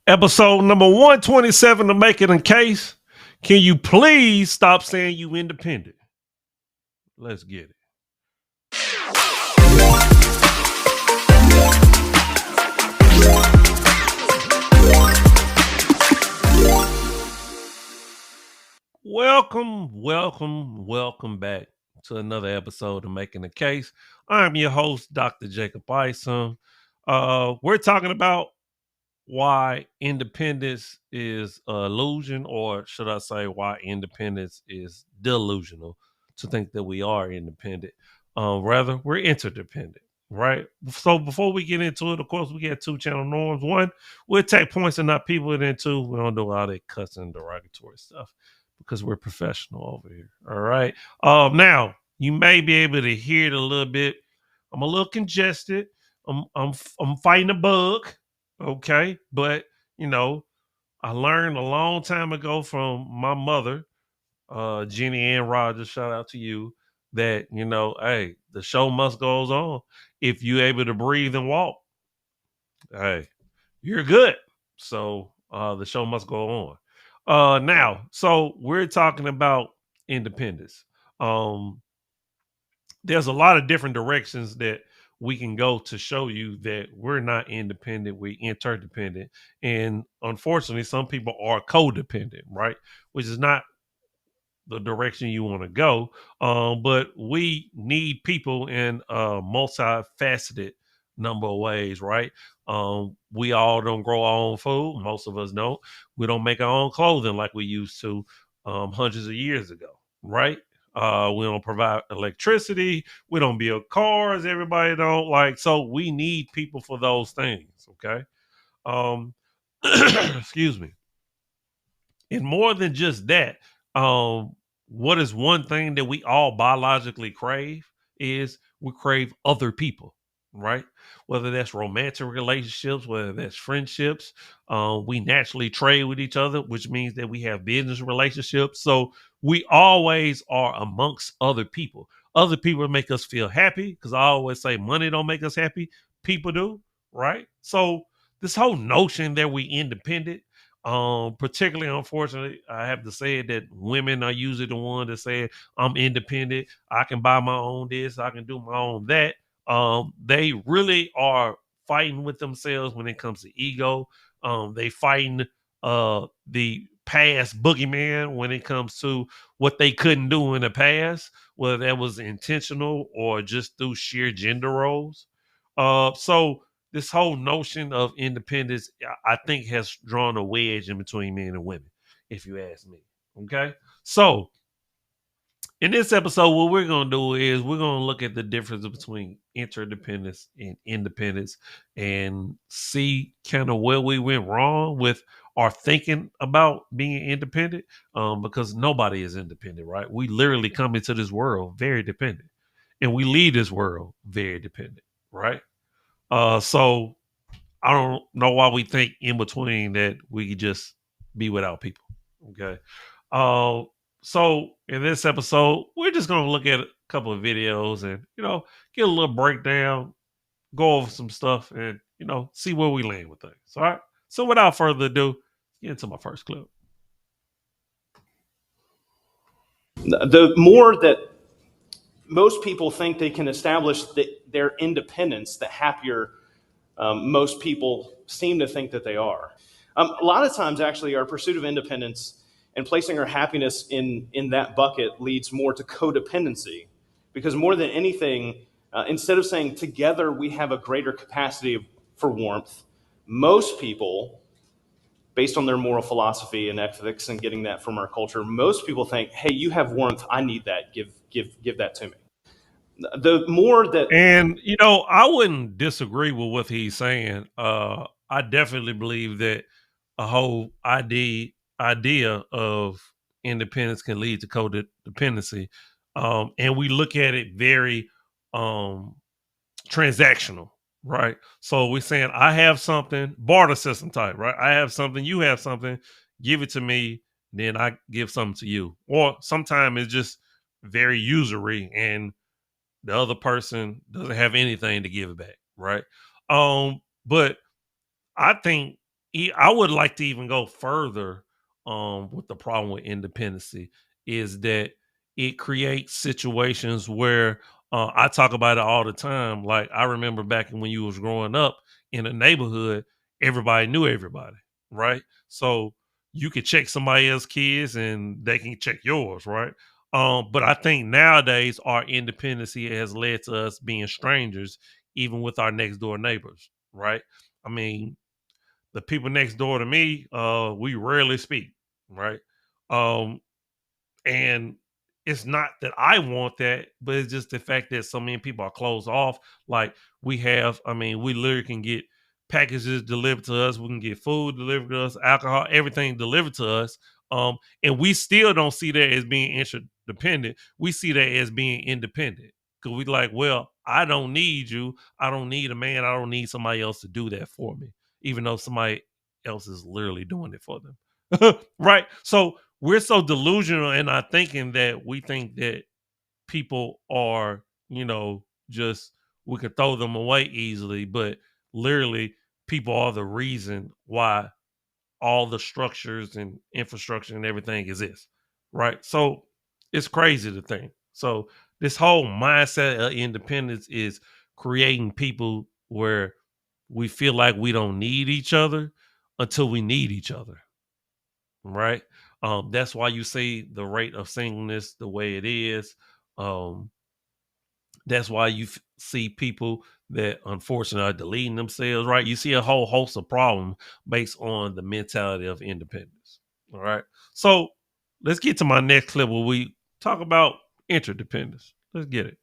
Episode number 127 to Make It in Case. Can you please stop saying you independent? Let's get it. Welcome back to another episode of Making a Case. I'm your host, Dr. Jacob Isom. We're talking about why independence is an illusion, or should I say, why independence is delusional to think that we are independent. Rather, we're interdependent, right? So before we get into it, of course, we got two channel norms. One, we'll take points and not people, and then two, we don't do all that cussing derogatory stuff because we're professional over here. All right. Now you may be able to hear it a little bit. I'm a little congested. I'm fighting a bug. Okay, but you know, I learned a long time ago from my mother, Jenny Ann Rogers. Shout out to you. That hey, the show must goes on. If you're able to breathe and walk, hey, you're good. So the show must go on. Now, so we're talking about independence. Um, there's a lot of different directions that we can go to show you that we're not independent, we're interdependent. And unfortunately, some people are codependent, right? Which is not the direction you want to go. But we need people in a multifaceted number of ways, right? We all don't grow our own food. Most of us don't. We don't make our own clothing like we used to hundreds of years ago, right? We don't provide electricity. We don't build cars. Everybody don't like. So we need people for those things. Okay. Um, excuse me. And more than just that, what is one thing that we all biologically crave is we crave other people, right? Whether that's romantic relationships, whether that's friendships, we naturally trade with each other, which means that we have business relationships. So we always are amongst other people. Other people make us feel happy because I always say money don't make us happy. People do, right? So this whole notion that we independent, particularly unfortunately, I have to say that women are usually the one that say, I'm independent, I can buy my own this, I can do my own that. They really are fighting with themselves when it comes to ego. They fighting the past boogeyman when it comes to what they couldn't do in the past, whether that was intentional or just through sheer gender roles. So this whole notion of independence, I think, has drawn a wedge in between men and women, if you ask me. Okay. So in this episode, what we're going to do is we're going to look at the difference between interdependence and independence and see kind of where we went wrong with our thinking about being independent, because nobody is independent, right? We literally come into this world very dependent and we leave this world very dependent, right? So I don't know why we think in between that we could just be without people. Okay. Uh, so in this episode, we're just gonna look at a couple of videos and get a little breakdown, go over some stuff, and see where we land with things. All right. So without further ado, get into my first clip. The more that most people think they can establish their independence, the happier most people seem to think that they are. A lot of times, actually, our pursuit of independence and placing our happiness in that bucket leads more to codependency. Because more than anything, instead of saying together we have a greater capacity for warmth, most people, based on their moral philosophy and ethics and getting that from our culture, most people think, hey, you have warmth, I need that, give that to me. The more that And I wouldn't disagree with what he's saying. I definitely believe that a whole idea of independence can lead to codependency, and we look at it very um, transactional, right? So we're saying I have something, barter system type, right? I have something, you have something, give it to me, then I give something to you. Or sometimes it's just very usury and the other person doesn't have anything to give back, right? But I think I would like to even go further with the problem with independency is that it creates situations where I talk about it all the time. Like I remember back when you was growing up in a neighborhood, everybody knew everybody, right? So you could check somebody else's kids and they can check yours, right? But I think nowadays our independency has led to us being strangers, even with our next door neighbors, right? I mean, the people next door to me, we rarely speak, right? Um, and it's not that I want that, but it's just the fact that so many people are closed off. Like we have, I mean, we literally can get packages delivered to us. We can get food delivered to us, alcohol, everything delivered to us. And we still don't see that as being interdependent. We see that as being independent. Cause we like, well, I don't need you. I don't need a man. I don't need somebody else to do that for me, even though somebody else is literally doing it for them. Right. So we're so delusional in our thinking that we think that people are, just we could throw them away easily, but literally people are the reason why all the structures and infrastructure and everything exists. Right. So it's crazy to think. So this whole mindset of independence is creating people where we feel like we don't need each other until we need each other, right? That's why you see the rate of singleness the way it is. Um, that's why you see people that unfortunately are deleting themselves, right? You see a whole host of problems based on the mentality of independence. All right. So let's get to my next clip where we talk about interdependence. Let's get it.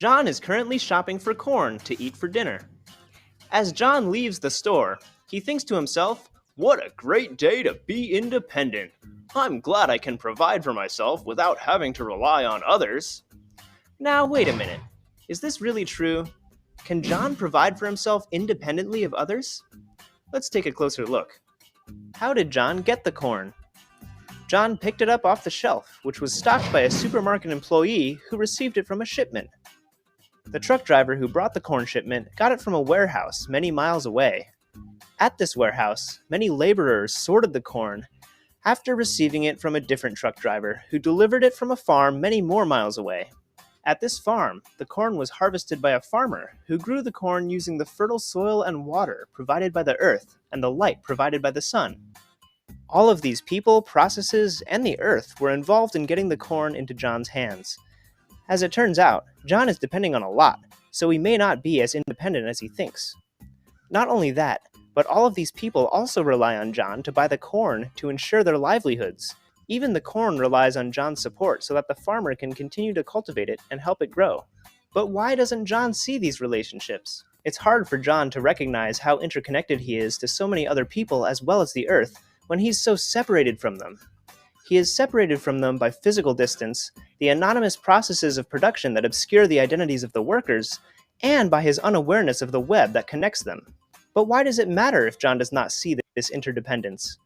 John is currently shopping for corn to eat for dinner. As John leaves the store, he thinks to himself, "What a great day to be independent. I'm glad I can provide for myself without having to rely on others." Now, wait a minute. Is this really true? Can John provide for himself independently of others? Let's take a closer look. How did John get the corn? John picked it up off the shelf, which was stocked by a supermarket employee who received it from a shipment. The truck driver who brought the corn shipment got it from a warehouse many miles away. At this warehouse, many laborers sorted the corn after receiving it from a different truck driver who delivered it from a farm many more miles away. At this farm, the corn was harvested by a farmer who grew the corn using the fertile soil and water provided by the earth and the light provided by the sun. All of these people, processes, and the earth were involved in getting the corn into John's hands. As it turns out, John is depending on a lot, so he may not be as independent as he thinks. Not only that, but all of these people also rely on John to buy the corn to ensure their livelihoods. Even the corn relies on John's support so that the farmer can continue to cultivate it and help it grow. But why doesn't John see these relationships? It's hard for John to recognize how interconnected he is to so many other people as well as the earth when he's so separated from them. He is separated from them by physical distance, the anonymous processes of production that obscure the identities of the workers, and by his unawareness of the web that connects them. But why does it matter if John does not see this interdependence?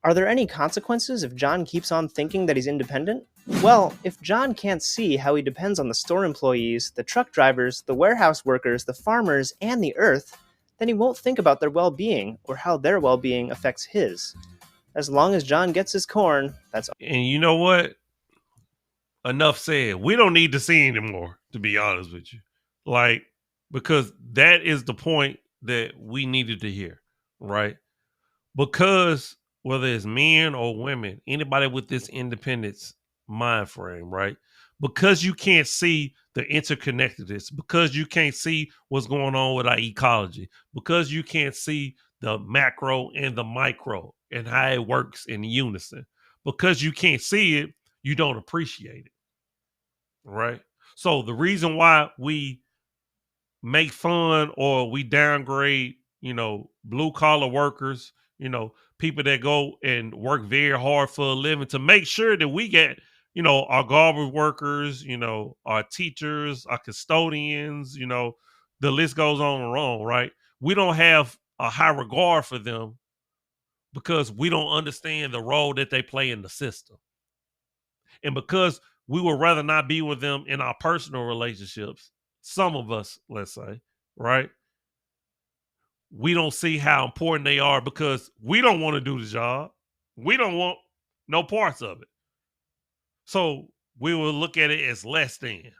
Are there any consequences if John keeps on thinking that he's independent? Well, if John can't see how he depends on the store employees, the truck drivers, the warehouse workers, the farmers, and the earth, then he won't think about their well-being or how their well-being affects his. As long as John gets his corn, that's all. And you know what? Enough said. We don't need to see anymore, to be honest with you. Like, because that is the point that we needed to hear, right? Because whether it's men or women, anybody with this independence mind frame, right? Because you can't see the interconnectedness, because you can't see what's going on with our ecology, because you can't see the macro and the micro and how it works in unison, because you can't see it, you don't appreciate it, right? So the reason why we make fun or we downgrade, blue collar workers, people that go and work very hard for a living to make sure that we get, our garbage workers, our teachers, our custodians, the list goes on and on, right? We don't have a high regard for them because we don't understand the role that they play in the system. And because we would rather not be with them in our personal relationships, some of us, let's say, right? we don't see how important they are because we don't want to do the job. We don't want no parts of it. So we will look at it as less than.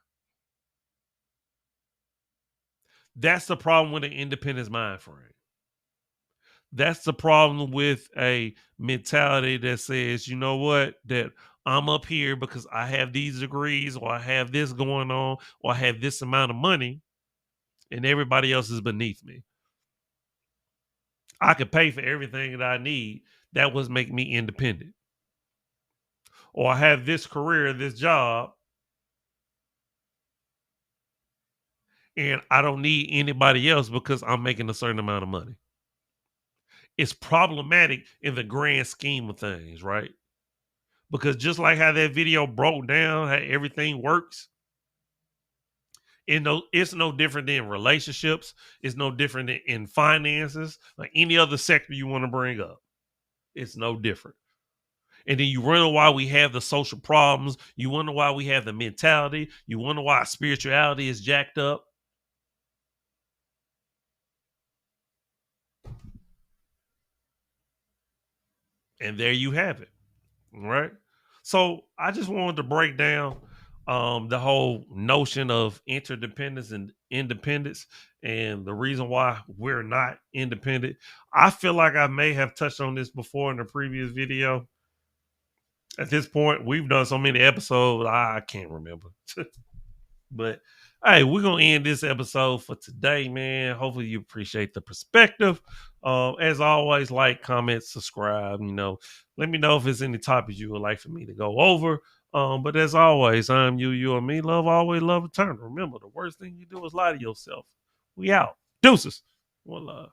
That's the problem with an independence mind frame. That's the problem with a mentality that says, you know what, that I'm up here because I have these degrees, or I have this going on, or I have this amount of money, and everybody else is beneath me. I can pay for everything that I need. That was make me independent. Or I have this career, this job, and I don't need anybody else because I'm making a certain amount of money. It's problematic in the grand scheme of things, right? Because just like how that video broke down how everything works, it's no different than relationships. It's no different than in finances, like any other sector you want to bring up. It's no different. And then you wonder why we have the social problems. You wonder why we have the mentality. You wonder why spirituality is jacked up. And there you have it. Right. So I just wanted to break down the whole notion of interdependence and independence and the reason why we're not independent. I feel like I may have touched on this before in the previous video. At this point, we've done so many episodes, I can't remember. But hey, we're gonna end this episode for today, man. Hopefully you appreciate the perspective. As always, like, comment, subscribe. Let me know if there's any topics you would like for me to go over. But as always, I'm you and me. Love always, love return. Remember, the worst thing you do is lie to yourself. We out. Deuces. One love.